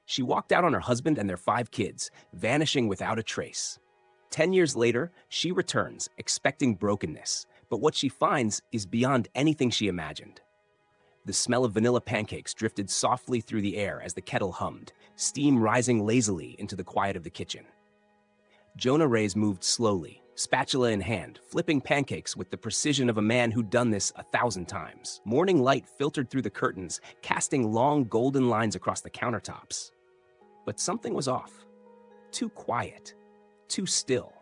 She walked out on her husband and their 5 kids, vanishing without a trace. 10 years later, she returns, expecting brokenness, but what she finds is beyond anything she imagined. The smell of vanilla pancakes drifted softly through the air as the kettle hummed, steam rising lazily into the quiet of the kitchen. Jonah Rays moved slowly, spatula in hand, flipping pancakes with the precision of a man who'd done this 1,000 times. Morning light filtered through the curtains, casting long golden lines across the countertops. But something was off. Too quiet. Too still.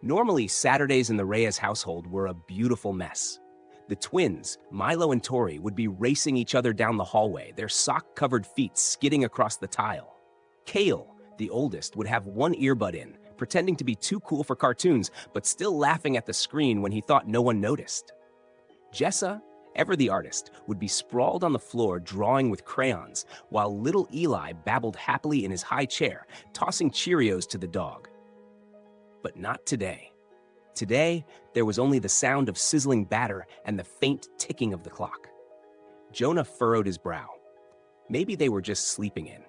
Normally, Saturdays in the Reyes household were a beautiful mess. The twins, Milo and Tori, would be racing each other down the hallway, their sock-covered feet skidding across the tile. Kale, the oldest, would have one earbud in, pretending to be too cool for cartoons, but still laughing at the screen when he thought no one noticed. Jessa, ever the artist, would be sprawled on the floor drawing with crayons, while little Eli babbled happily in his high chair, tossing Cheerios to the dog. But not today. Today, there was only the sound of sizzling batter and the faint ticking of the clock. Jonah furrowed his brow. Maybe they were just sleeping in.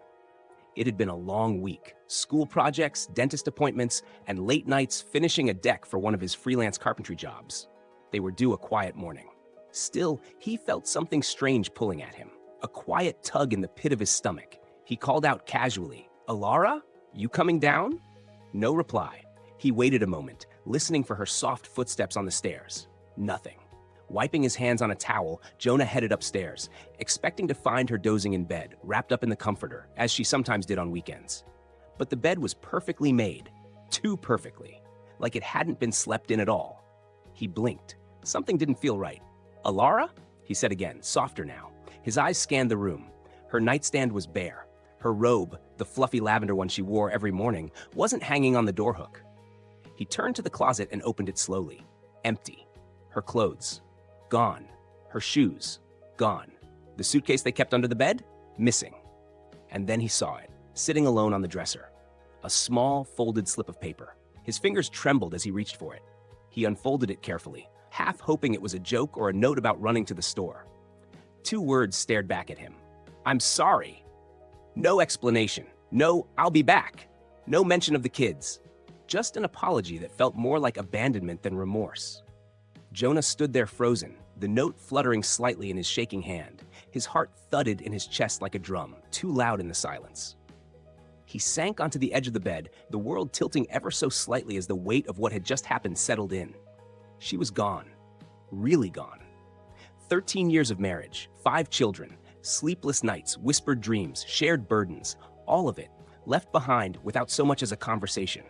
It had been a long week. School projects, dentist appointments, and late nights finishing a deck for one of his freelance carpentry jobs. They were due a quiet morning. Still, he felt something strange pulling at him, a quiet tug in the pit of his stomach. He called out casually, "Alara, you coming down?" No reply. He waited a moment, listening for her soft footsteps on the stairs. Nothing. Wiping his hands on a towel, Jonah headed upstairs, expecting to find her dozing in bed, wrapped up in the comforter, as she sometimes did on weekends. But the bed was perfectly made, too perfectly, like it hadn't been slept in at all. He blinked. Something didn't feel right. "Alara?" he said again, softer now. His eyes scanned the room. Her nightstand was bare. Her robe, the fluffy lavender one she wore every morning, wasn't hanging on the door hook. He turned to the closet and opened it slowly. Empty. Her clothes. Gone. Her shoes. Gone. The suitcase they kept under the bed? Missing. And then he saw it, sitting alone on the dresser. A small, folded slip of paper. His fingers trembled as he reached for it. He unfolded it carefully, half hoping it was a joke or a note about running to the store. 2 words stared back at him. "I'm sorry." No explanation. No, "I'll be back." No mention of the kids. Just an apology that felt more like abandonment than remorse. Jonah stood there frozen, the note fluttering slightly in his shaking hand. His heart thudded in his chest like a drum, too loud in the silence. He sank onto the edge of the bed, the world tilting ever so slightly as the weight of what had just happened settled in. She was gone. Really gone. 13 years of marriage, 5 children, sleepless nights, whispered dreams, shared burdens, all of it left behind without so much as a conversation.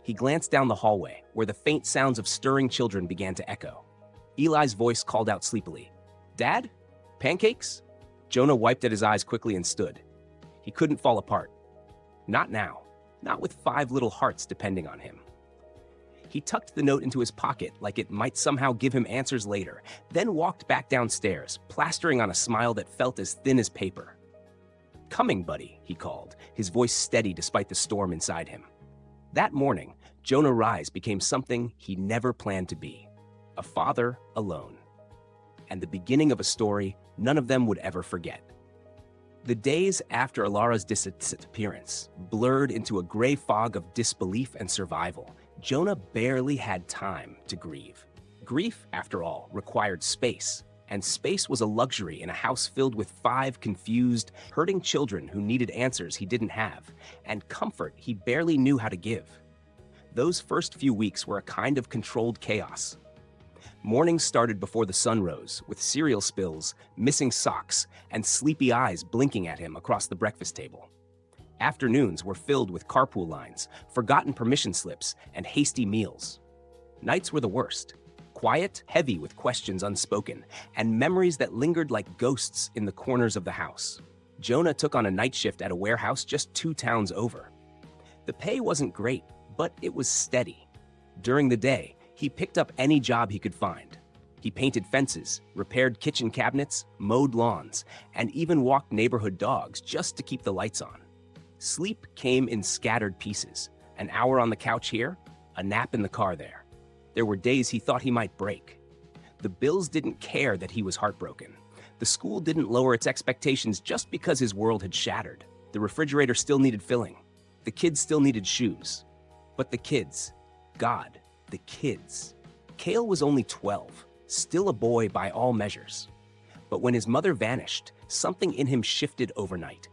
He glanced down the hallway, where the faint sounds of stirring children began to echo. Eli's voice called out sleepily, "Dad? Pancakes?" Jonah wiped at his eyes quickly and stood. He couldn't fall apart. Not now. Not with 5 little hearts depending on him. He tucked the note into his pocket like it might somehow give him answers later, then walked back downstairs, plastering on a smile that felt as thin as paper. "Coming, buddy," he called, his voice steady despite the storm inside him. That morning, Jonah Rise became something he never planned to be. A father alone. And the beginning of a story none of them would ever forget. The days after Alara's disappearance blurred into a gray fog of disbelief and survival. Jonah barely had time to grieve. Grief, after all, required space. And space was a luxury in a house filled with 5 confused, hurting children who needed answers he didn't have, and comfort he barely knew how to give. Those first few weeks were a kind of controlled chaos. Mornings started before the sun rose, with cereal spills, missing socks, and sleepy eyes blinking at him across the breakfast table. Afternoons were filled with carpool lines, forgotten permission slips, and hasty meals. Nights were the worst. Quiet, heavy with questions unspoken, and memories that lingered like ghosts in the corners of the house. Jonah took on a night shift at a warehouse just 2 towns over. The pay wasn't great, but it was steady. During the day, he picked up any job he could find. He painted fences, repaired kitchen cabinets, mowed lawns, and even walked neighborhood dogs just to keep the lights on. Sleep came in scattered pieces. An hour on the couch here, a nap in the car there. There were days he thought he might break. The bills didn't care that he was heartbroken. The school didn't lower its expectations just because his world had shattered. The refrigerator still needed filling. The kids still needed shoes. But the kids, God, the kids. Cale was only 12, still a boy by all measures. But when his mother vanished, something in him shifted overnight.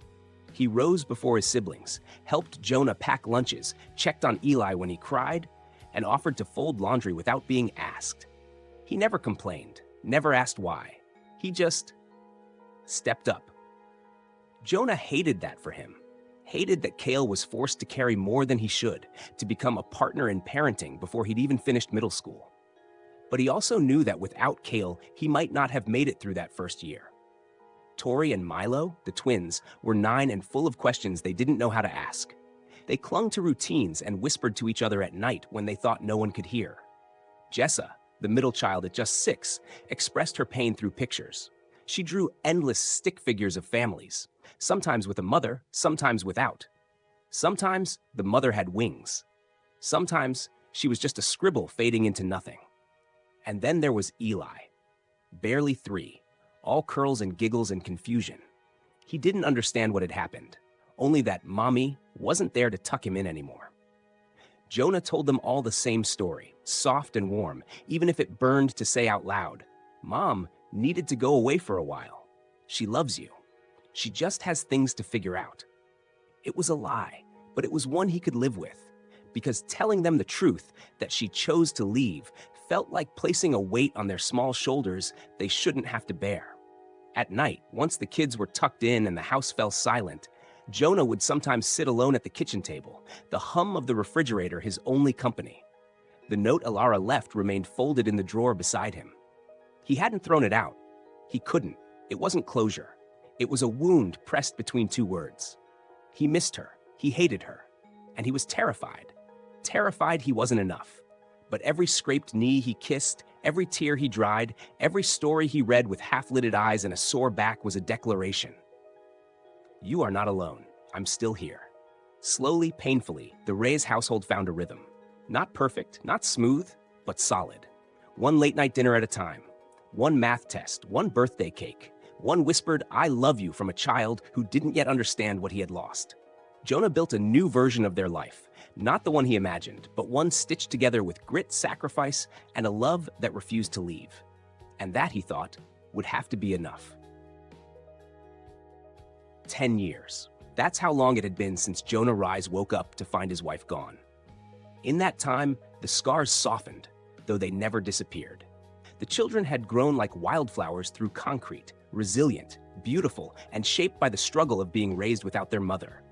He rose before his siblings, helped Jonah pack lunches, checked on Eli when he cried, and offered to fold laundry without being asked. He never complained, never asked why. He just stepped up. Jonah hated that for him. Hated that Cale was forced to carry more than he should, to become a partner in parenting before he'd even finished middle school. But he also knew that without Cale, he might not have made it through that first year. Tori and Milo, the twins, were 9 and full of questions they didn't know how to ask. They clung to routines and whispered to each other at night when they thought no one could hear. Jessa, the middle child at just 6, expressed her pain through pictures. She drew endless stick figures of families, sometimes with a mother, sometimes without. Sometimes the mother had wings. Sometimes she was just a scribble fading into nothing. And then there was Eli, barely 3, all curls and giggles and confusion. He didn't understand what had happened, only that Mommy wasn't there to tuck him in anymore. Jonah told them all the same story, soft and warm, even if it burned to say out loud, Mom needed to go away for a while. She loves you. She just has things to figure out. It was a lie, but it was one he could live with, because telling them the truth that she chose to leave felt like placing a weight on their small shoulders they shouldn't have to bear. At night, once the kids were tucked in and the house fell silent, Jonah would sometimes sit alone at the kitchen table, the hum of the refrigerator his only company. The note Alara left remained folded in the drawer beside him. He hadn't thrown it out. He couldn't. It wasn't closure. It was a wound pressed between 2 words. He missed her. He hated her. And he was terrified. Terrified he wasn't enough. But every scraped knee he kissed, every tear he dried, every story he read with half-lidded eyes and a sore back was a declaration. You are not alone. I'm still here. Slowly, painfully, the Reyes household found a rhythm. Not perfect, not smooth, but solid. One late-night dinner at a time. One math test, one birthday cake. One whispered, I love you from a child who didn't yet understand what he had lost. Jonah built a new version of their life, not the one he imagined, but one stitched together with grit, sacrifice, and a love that refused to leave. And that, he thought, would have to be enough. 10 years. That's how long it had been since Jonah Rise woke up to find his wife gone. In that time, the scars softened, though they never disappeared. The children had grown like wildflowers through concrete, resilient, beautiful, and shaped by the struggle of being raised without their mother.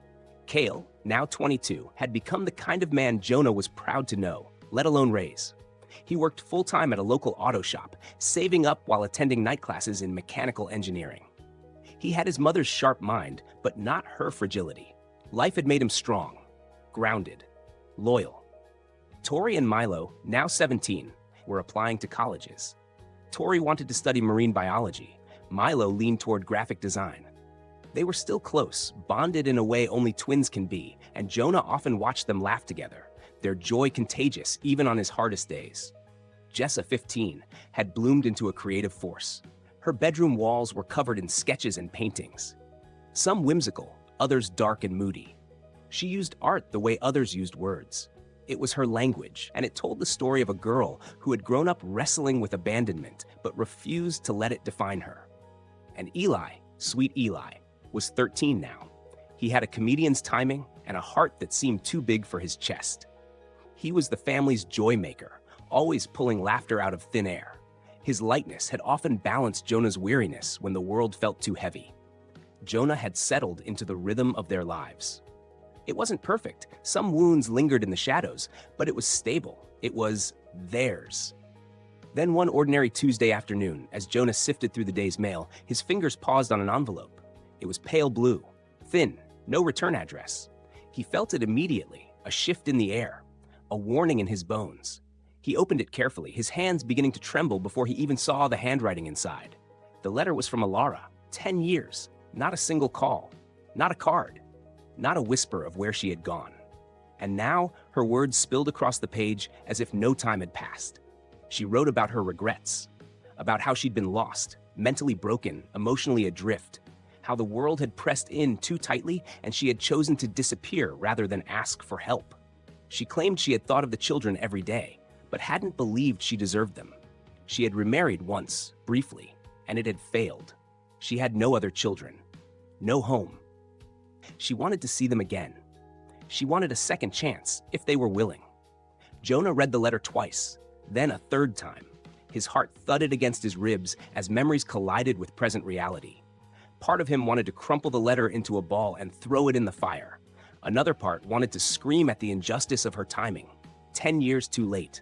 Cale, now 22, had become the kind of man Jonah was proud to know, let alone raise. He worked full-time at a local auto shop, saving up while attending night classes in mechanical engineering. He had his mother's sharp mind, but not her fragility. Life had made him strong, grounded, loyal. Tori and Milo, now 17, were applying to colleges. Tori wanted to study marine biology. Milo leaned toward graphic design. They were still close, bonded in a way only twins can be, and Jonah often watched them laugh together, their joy contagious even on his hardest days. Jessa, 15, had bloomed into a creative force. Her bedroom walls were covered in sketches and paintings. Some whimsical, others dark and moody. She used art the way others used words. It was her language, and it told the story of a girl who had grown up wrestling with abandonment, but refused to let it define her. And Eli, sweet Eli, was 13 now. He had a comedian's timing and a heart that seemed too big for his chest. He was the family's joy maker, always pulling laughter out of thin air. His lightness had often balanced Jonah's weariness when the world felt too heavy. Jonah had settled into the rhythm of their lives. It wasn't perfect. Some wounds lingered in the shadows, but it was stable. It was theirs. Then one ordinary Tuesday afternoon, as Jonah sifted through the day's mail, his fingers paused on an envelope. It was pale blue, thin, no return address. He felt it immediately, a shift in the air, a warning in his bones. He opened it carefully, his hands beginning to tremble before he even saw the handwriting inside. The letter was from Alara, 10 years, not a single call, not a card, not a whisper of where she had gone. And now her words spilled across the page as if no time had passed. She wrote about her regrets, about how she'd been lost, mentally broken, emotionally adrift, how the world had pressed in too tightly and she had chosen to disappear rather than ask for help. She claimed she had thought of the children every day, but hadn't believed she deserved them. She had remarried once, briefly, and it had failed. She had no other children, no home. She wanted to see them again. She wanted a second chance, if they were willing. Jonah read the letter twice, then a third time. His heart thudded against his ribs as memories collided with present reality. Part of him wanted to crumple the letter into a ball and throw it in the fire. Another part wanted to scream at the injustice of her timing, 10 years too late.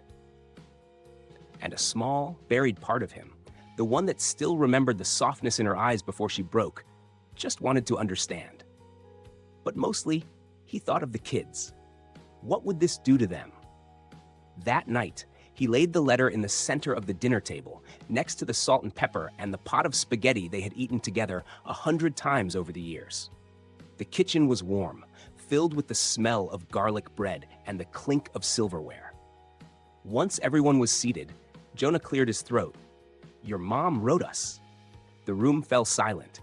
And a small, buried part of him, the one that still remembered the softness in her eyes before she broke, just wanted to understand. But mostly, he thought of the kids. What would this do to them? That night, he laid the letter in the center of the dinner table, next to the salt and pepper and the pot of spaghetti they had eaten together 100 times over the years. The kitchen was warm, filled with the smell of garlic bread and the clink of silverware. Once everyone was seated, Jonah cleared his throat. "Your mom wrote us." The room fell silent.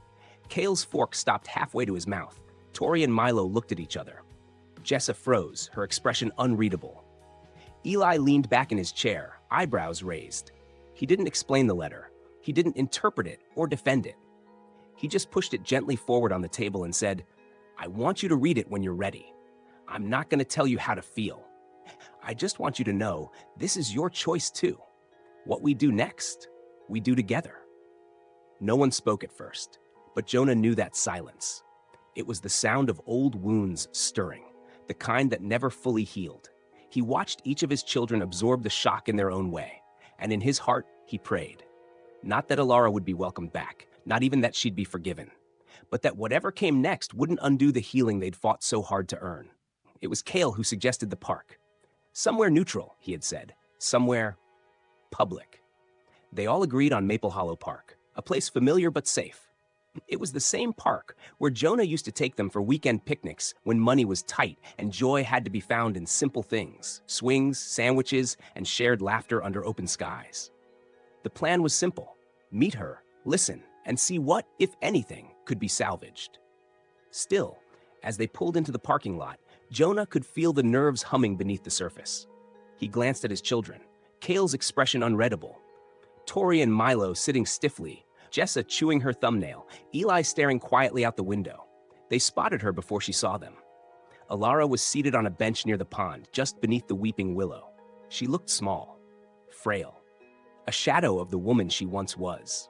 Kale's fork stopped halfway to his mouth. Tori and Milo looked at each other. Jessa froze, her expression unreadable. Eli leaned back in his chair, eyebrows raised. He didn't explain the letter. He didn't interpret it or defend it. He just pushed it gently forward on the table and said, "I want you to read it when you're ready. I'm not going to tell you how to feel. I just want you to know this is your choice too. What we do next, we do together." No one spoke at first, but Jonah knew that silence. It was the sound of old wounds stirring, the kind that never fully healed. He watched each of his children absorb the shock in their own way, and in his heart, he prayed. Not that Alara would be welcomed back, not even that she'd be forgiven, but that whatever came next wouldn't undo the healing they'd fought so hard to earn. It was Kale who suggested the park. Somewhere neutral, he had said. Somewhere public. They all agreed on Maple Hollow Park, a place familiar but safe. It was the same park where Jonah used to take them for weekend picnics when money was tight and joy had to be found in simple things, swings, sandwiches, and shared laughter under open skies. The plan was simple. Meet her, listen, and see what, if anything, could be salvaged. Still, as they pulled into the parking lot, Jonah could feel the nerves humming beneath the surface. He glanced at his children, Kale's expression unreadable, Tori and Milo sitting stiffly, Jessa chewing her thumbnail, Eli staring quietly out the window. They spotted her before she saw them. Alara was seated on a bench near the pond, just beneath the weeping willow. She looked small, frail, a shadow of the woman she once was.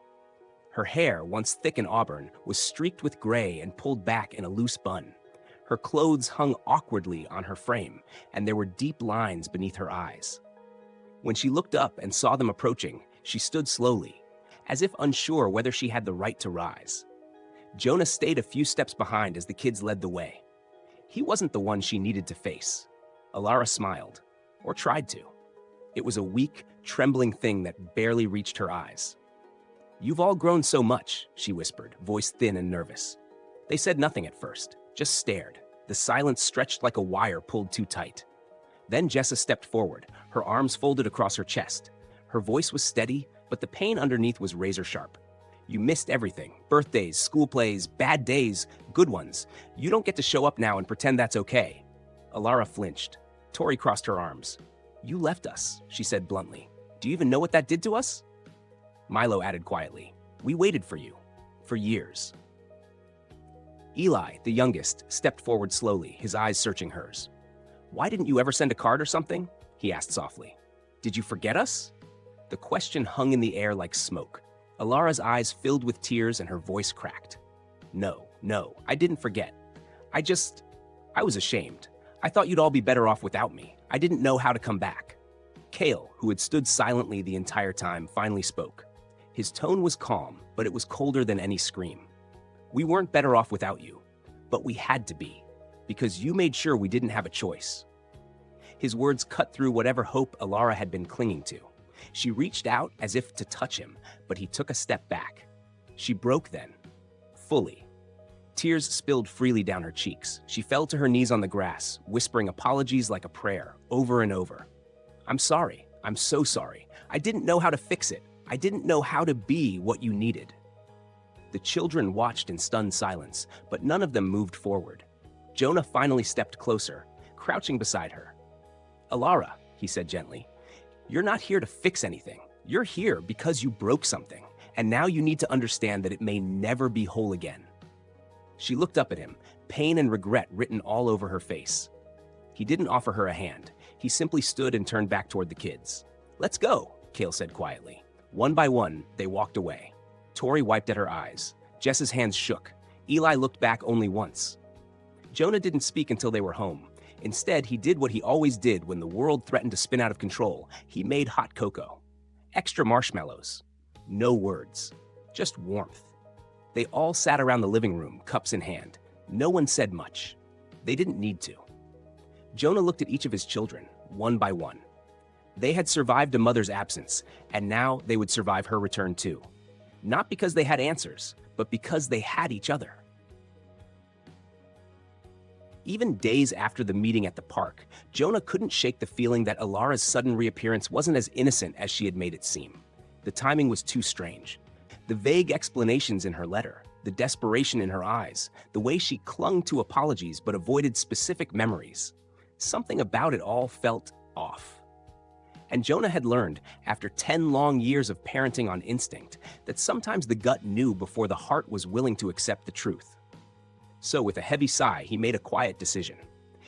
Her hair, once thick and auburn, was streaked with gray and pulled back in a loose bun. Her clothes hung awkwardly on her frame, and there were deep lines beneath her eyes. When she looked up and saw them approaching, she stood slowly, as if unsure whether she had the right to rise. Jonah stayed a few steps behind as the kids led the way. He wasn't the one she needed to face. Alara smiled, or tried to. It was a weak, trembling thing that barely reached her eyes. "You've all grown so much," she whispered, voice thin and nervous. They said nothing at first, just stared. The silence stretched like a wire pulled too tight. Then Jessa stepped forward, her arms folded across her chest. Her voice was steady, but the pain underneath was razor sharp. "You missed everything. Birthdays, school plays, bad days, good ones. You don't get to show up now and pretend that's okay." Alara flinched. Tori crossed her arms. "You left us," she said bluntly. "Do you even know what that did to us?" Milo added quietly, "We waited for you. For years." Eli, the youngest, stepped forward slowly, his eyes searching hers. "Why didn't you ever send a card or something?" he asked softly. "Did you forget us?" The question hung in the air like smoke. Alara's eyes filled with tears and her voice cracked. No, I didn't forget. I was ashamed. I thought you'd all be better off without me. I didn't know how to come back." Kale, who had stood silently the entire time, finally spoke. His tone was calm, but it was colder than any scream. "We weren't better off without you, but we had to be, because you made sure we didn't have a choice." His words cut through whatever hope Alara had been clinging to. She reached out as if to touch him, but he took a step back. She broke then, fully. Tears spilled freely down her cheeks. She fell to her knees on the grass, whispering apologies like a prayer, over and over. "I'm sorry. I'm so sorry. I didn't know how to fix it. I didn't know how to be what you needed." The children watched in stunned silence, but none of them moved forward. Jonah finally stepped closer, crouching beside her. "Alara," he said gently, "you're not here to fix anything. You're here because you broke something, and now you need to understand that it may never be whole again." She looked up at him, pain and regret written all over her face. He didn't offer her a hand. He simply stood and turned back toward the kids. "Let's go," Cale said quietly. One by one, they walked away. Tori wiped at her eyes. Jess's hands shook. Eli looked back only once. Jonah didn't speak until they were home. Instead, he did what he always did when the world threatened to spin out of control. He made hot cocoa. Extra marshmallows. No words. Just warmth. They all sat around the living room, cups in hand. No one said much. They didn't need to. Jonah looked at each of his children, one by one. They had survived a mother's absence, and now they would survive her return too. Not because they had answers, but because they had each other. Even days after the meeting at the park, Jonah couldn't shake the feeling that Alara's sudden reappearance wasn't as innocent as she had made it seem. The timing was too strange. The vague explanations in her letter, the desperation in her eyes, the way she clung to apologies but avoided specific memories. Something about it all felt off. And Jonah had learned, after 10 long years of parenting on instinct, that sometimes the gut knew before the heart was willing to accept the truth. So with a heavy sigh, he made a quiet decision.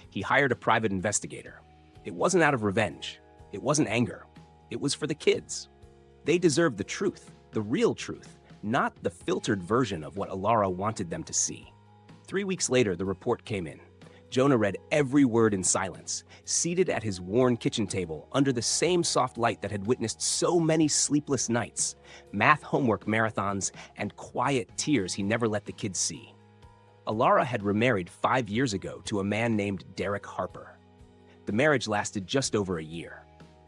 He hired a private investigator. It wasn't out of revenge. It wasn't anger. It was for the kids. They deserved the truth, the real truth, not the filtered version of what Alara wanted them to see. 3 weeks later, the report came in. Jonah read every word in silence, seated at his worn kitchen table under the same soft light that had witnessed so many sleepless nights, math homework marathons, and quiet tears he never let the kids see. Alara had remarried 5 years ago to a man named Derek Harper. The marriage lasted just over a year.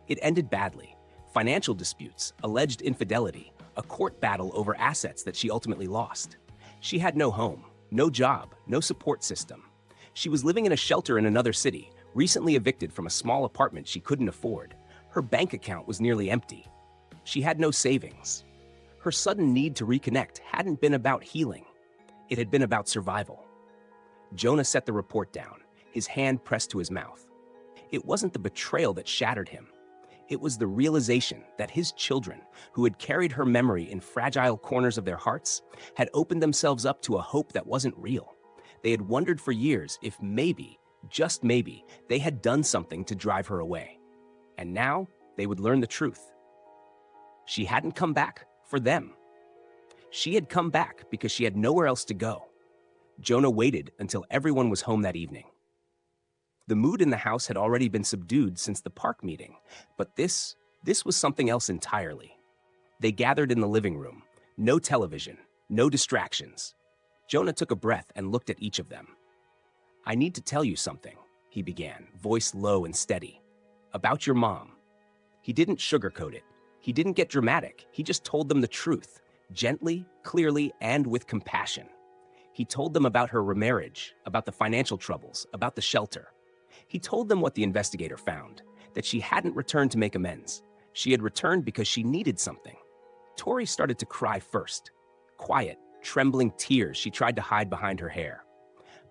It ended badly. Financial disputes, alleged infidelity, a court battle over assets that she ultimately lost. She had no home, no job, no support system. She was living in a shelter in another city, recently evicted from a small apartment she couldn't afford. Her bank account was nearly empty. She had no savings. Her sudden need to reconnect hadn't been about healing. It had been about survival. Jonah set the report down, his hand pressed to his mouth. It wasn't the betrayal that shattered him. It was the realization that his children, who had carried her memory in fragile corners of their hearts, had opened themselves up to a hope that wasn't real. They had wondered for years if maybe, just maybe, they had done something to drive her away. And now they would learn the truth. She hadn't come back for them. She had come back because she had nowhere else to go. Jonah waited until everyone was home that evening. The mood in the house had already been subdued since the park meeting, but this was something else entirely. They gathered in the living room. No television, no distractions. Jonah took a breath and looked at each of them. "I need to tell you something," he began, voice low and steady. "About your mom." He didn't sugarcoat it. He didn't get dramatic. He just told them the truth. Gently, clearly, and with compassion. He told them about her remarriage, about the financial troubles, about the shelter. He told them what the investigator found, that she hadn't returned to make amends. She had returned because she needed something. Tori started to cry first. Quiet, trembling tears she tried to hide behind her hair.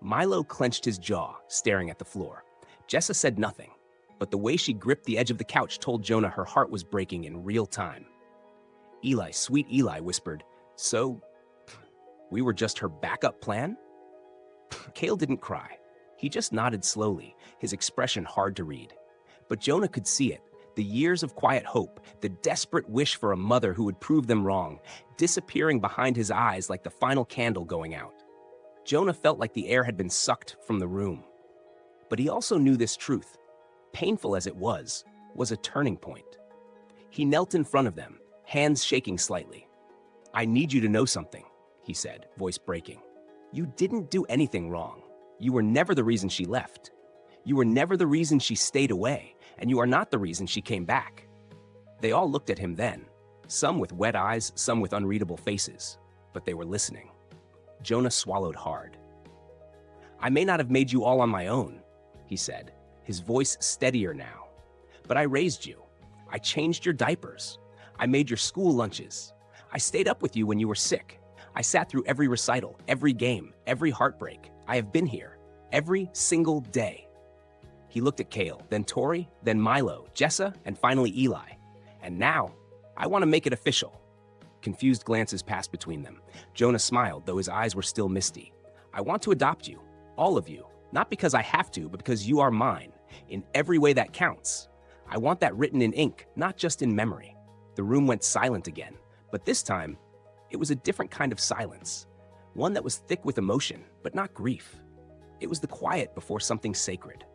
Milo clenched his jaw, staring at the floor. Jessa said nothing, but the way she gripped the edge of the couch told Jonah her heart was breaking in real time. Eli, sweet Eli, whispered, "So, we were just her backup plan?" Cale didn't cry. He just nodded slowly, his expression hard to read. But Jonah could see it, the years of quiet hope, the desperate wish for a mother who would prove them wrong, disappearing behind his eyes like the final candle going out. Jonah felt like the air had been sucked from the room. But he also knew this truth, painful as it was a turning point. He knelt in front of them, hands shaking slightly. "I need you to know something," he said, voice breaking. "You didn't do anything wrong. You were never the reason she left. You were never the reason she stayed away, and you are not the reason she came back." They all looked at him then, some with wet eyes, some with unreadable faces, but they were listening. Jonah swallowed hard. "I may not have made you all on my own," he said, his voice steadier now. "But I raised you. I changed your diapers. I made your school lunches. I stayed up with you when you were sick. I sat through every recital, every game, every heartbreak. I have been here, every single day. He looked at Kale, then Tori, then Milo, Jessa, and finally Eli. And now, I want to make it official. Confused glances passed between them. Jonah smiled, though his eyes were still misty. I want to adopt you, all of you, not because I have to, but because you are mine, in every way that counts. I want that written in ink, not just in memory. The room went silent again, but this time, it was a different kind of silence. One that was thick with emotion, but not grief. It was the quiet before something sacred.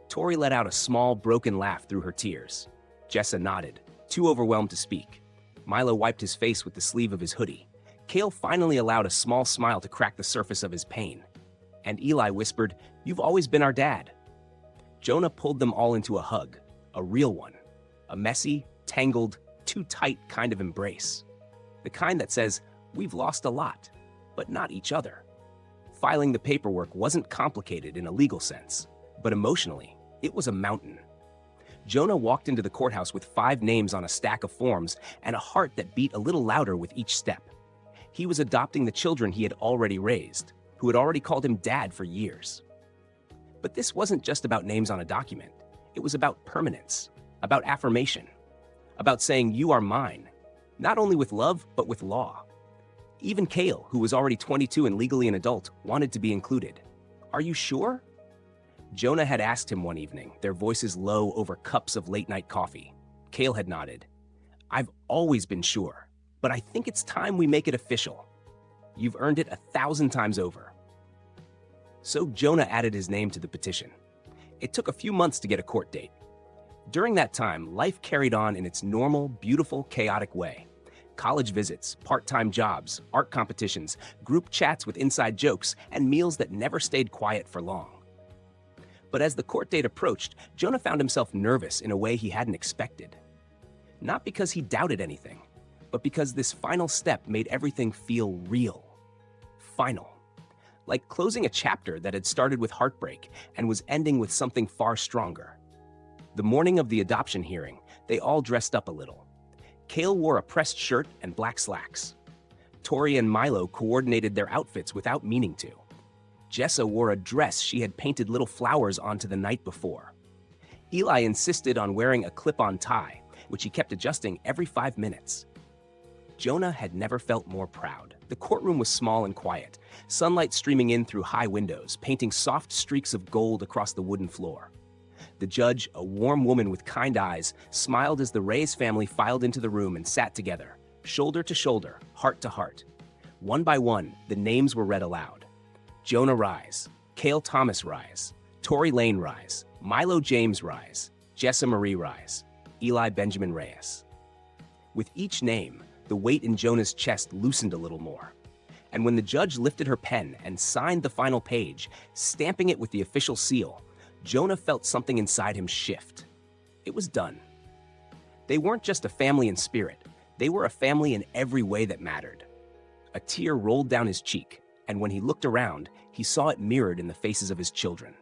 Tori let out a small, broken laugh through her tears. Jessa nodded, too overwhelmed to speak. Milo wiped his face with the sleeve of his hoodie. Kale finally allowed a small smile to crack the surface of his pain. And Eli whispered, "You've always been our dad." Jonah pulled them all into a hug, a real one. A messy, tangled, too tight kind of embrace. The kind that says, we've lost a lot, but not each other. Filing the paperwork wasn't complicated in a legal sense, but emotionally, it was a mountain. Jonah walked into the courthouse with 5 names on a stack of forms and a heart that beat a little louder with each step. He was adopting the children he had already raised, who had already called him dad for years. But this wasn't just about names on a document. It was about permanence, about affirmation, about saying you are mine, not only with love, but with law. Even Kale, who was already 22 and legally an adult, wanted to be included. Are you sure? Jonah had asked him one evening, their voices low over cups of late-night coffee. Kale had nodded. I've always been sure, but I think it's time we make it official. You've earned it 1,000 times over. So Jonah added his name to the petition. It took a few months to get a court date. During that time, life carried on in its normal, beautiful, chaotic way. College visits, part-time jobs, art competitions, group chats with inside jokes, and meals that never stayed quiet for long. But as the court date approached, Jonah found himself nervous in a way he hadn't expected. Not because he doubted anything, but because this final step made everything feel real. Final. Like closing a chapter that had started with heartbreak and was ending with something far stronger. The morning of the adoption hearing, they all dressed up a little. Kale wore a pressed shirt and black slacks. Tori and Milo coordinated their outfits without meaning to. Jessa wore a dress she had painted little flowers onto the night before. Eli insisted on wearing a clip-on tie, which he kept adjusting every 5 minutes. Jonah had never felt more proud. The courtroom was small and quiet, sunlight streaming in through high windows, painting soft streaks of gold across the wooden floor. The judge, a warm woman with kind eyes, smiled as the Reyes family filed into the room and sat together, shoulder to shoulder, heart to heart. One by one, the names were read aloud. Jonah Rise, Kale Thomas Rise, Tori Lane Rise, Milo James Rise, Jessa Marie Rise, Eli Benjamin Reyes. With each name, the weight in Jonah's chest loosened a little more. And when the judge lifted her pen and signed the final page, stamping it with the official seal, Jonah felt something inside him shift. It was done. They weren't just a family in spirit. They were a family in every way that mattered. A tear rolled down his cheek, and when he looked around, he saw it mirrored in the faces of his children.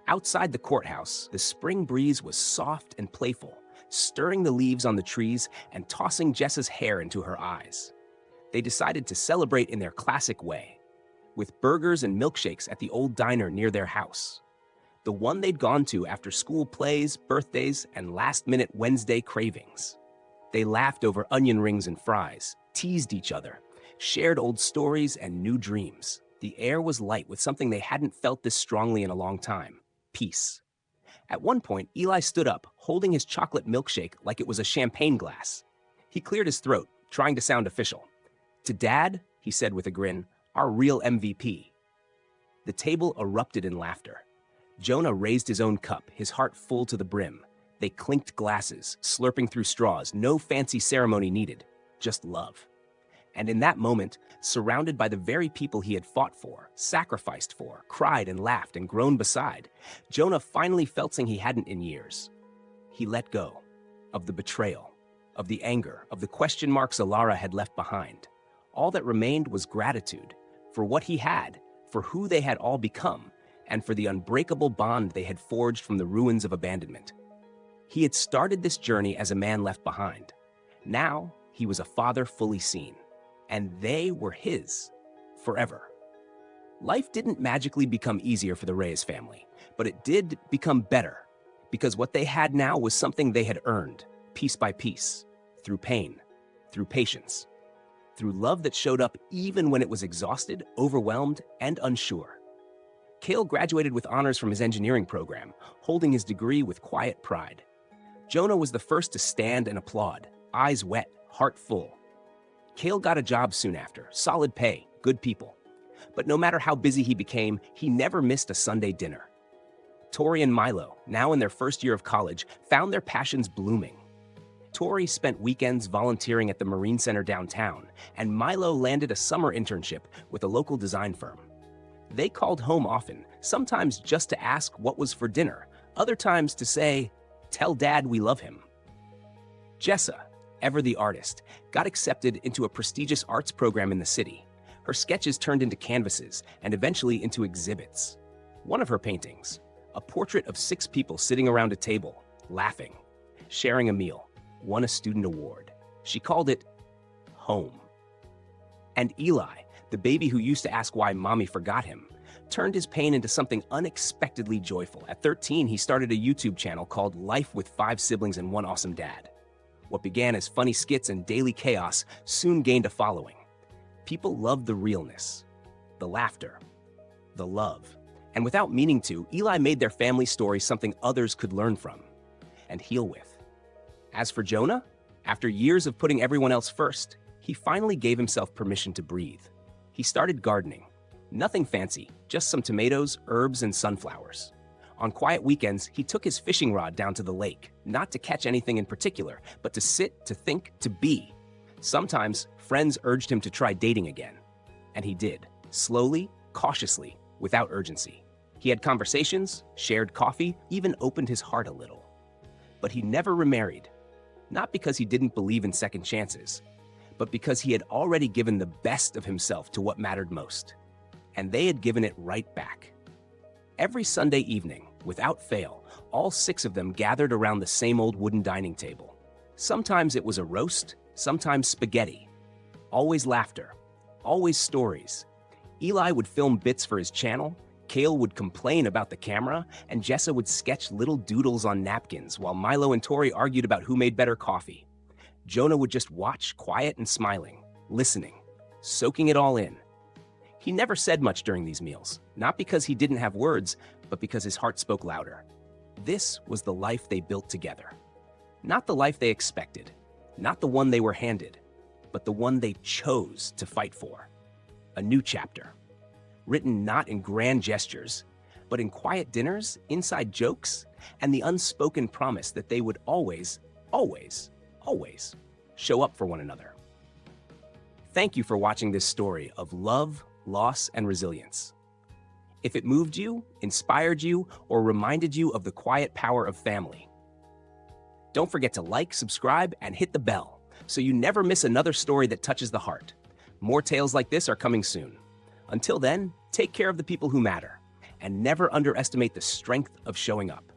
Outside the courthouse, the spring breeze was soft and playful, stirring the leaves on the trees and tossing Jessa's hair into her eyes. They decided to celebrate in their classic way, with burgers and milkshakes at the old diner near their house. The one they'd gone to after school plays, birthdays, and last-minute Wednesday cravings. They laughed over onion rings and fries, teased each other, shared old stories and new dreams. The air was light with something they hadn't felt this strongly in a long time: peace. At one point, Eli stood up, holding his chocolate milkshake like it was a champagne glass. He cleared his throat, trying to sound official. "To Dad," he said with a grin, "our real MVP." The table erupted in laughter. Jonah raised his own cup, his heart full to the brim. They clinked glasses, slurping through straws, no fancy ceremony needed, just love. And in that moment, surrounded by the very people he had fought for, sacrificed for, cried and laughed and grown beside, Jonah finally felt something he hadn't in years. He let go of the betrayal, of the anger, of the question marks Alara had left behind. All that remained was gratitude for what he had, for who they had all become, and for the unbreakable bond they had forged from the ruins of abandonment. He had started this journey as a man left behind. Now, he was a father fully seen. and they were his forever. Life didn't magically become easier for the Reyes family, but it did become better, because what they had now was something they had earned, piece by piece, through pain, through patience, through love that showed up even when it was exhausted, overwhelmed, and unsure. Cale graduated with honors from his engineering program, holding his degree with quiet pride. Jonah was the first to stand and applaud, eyes wet, heart full. Cale got a job soon after, solid pay, good people. But no matter how busy he became, he never missed a Sunday dinner. Tori and Milo, now in their first year of college, found their passions blooming. Tori spent weekends volunteering at the Marine Center downtown, and Milo landed a summer internship with a local design firm. They called home often, sometimes just to ask what was for dinner, other times to say, "Tell Dad we love him." Jessa, ever the artist, got accepted into a prestigious arts program in the city. Her sketches turned into canvases and eventually into exhibits. One of her paintings, a portrait of 6 people sitting around a table, laughing, sharing a meal, won a student award. She called it Home. And Eli, the baby who used to ask why mommy forgot him, turned his pain into something unexpectedly joyful. At 13, he started a YouTube channel called Life with 5 Siblings and One Awesome Dad. What began as funny skits and daily chaos soon gained a following. People loved the realness, the laughter, the love. And without meaning to, Eli made their family story something others could learn from and heal with. As for Jonah, after years of putting everyone else first, he finally gave himself permission to breathe. He started gardening. Nothing fancy, just some tomatoes, herbs, and sunflowers. On quiet weekends, he took his fishing rod down to the lake, not to catch anything in particular, but to sit, to think, to be. Sometimes, friends urged him to try dating again. And he did, slowly, cautiously, without urgency. He had conversations, shared coffee, even opened his heart a little. But he never remarried, not because he didn't believe in second chances, but because he had already given the best of himself to what mattered most. And they had given it right back. Every Sunday evening, without fail, all 6 of them gathered around the same old wooden dining table. Sometimes it was a roast, sometimes spaghetti. Always laughter, always stories. Eli would film bits for his channel, Cale would complain about the camera, and Jessa would sketch little doodles on napkins while Milo and Tori argued about who made better coffee. Jonah would just watch, quiet and smiling, listening, soaking it all in. He never said much during these meals, not because he didn't have words, but because his heart spoke louder. This was the life they built together. Not the life they expected, not the one they were handed, but the one they chose to fight for. A new chapter, written not in grand gestures, but in quiet dinners, inside jokes, and the unspoken promise that they would always, always, always show up for one another. Thank you for watching this story of love, loss, and resilience. If it moved you, inspired you, or reminded you of the quiet power of family, don't forget to like, subscribe, and hit the bell so you never miss another story that touches the heart. More tales like this are coming soon. Until then, take care of the people who matter, and never underestimate the strength of showing up.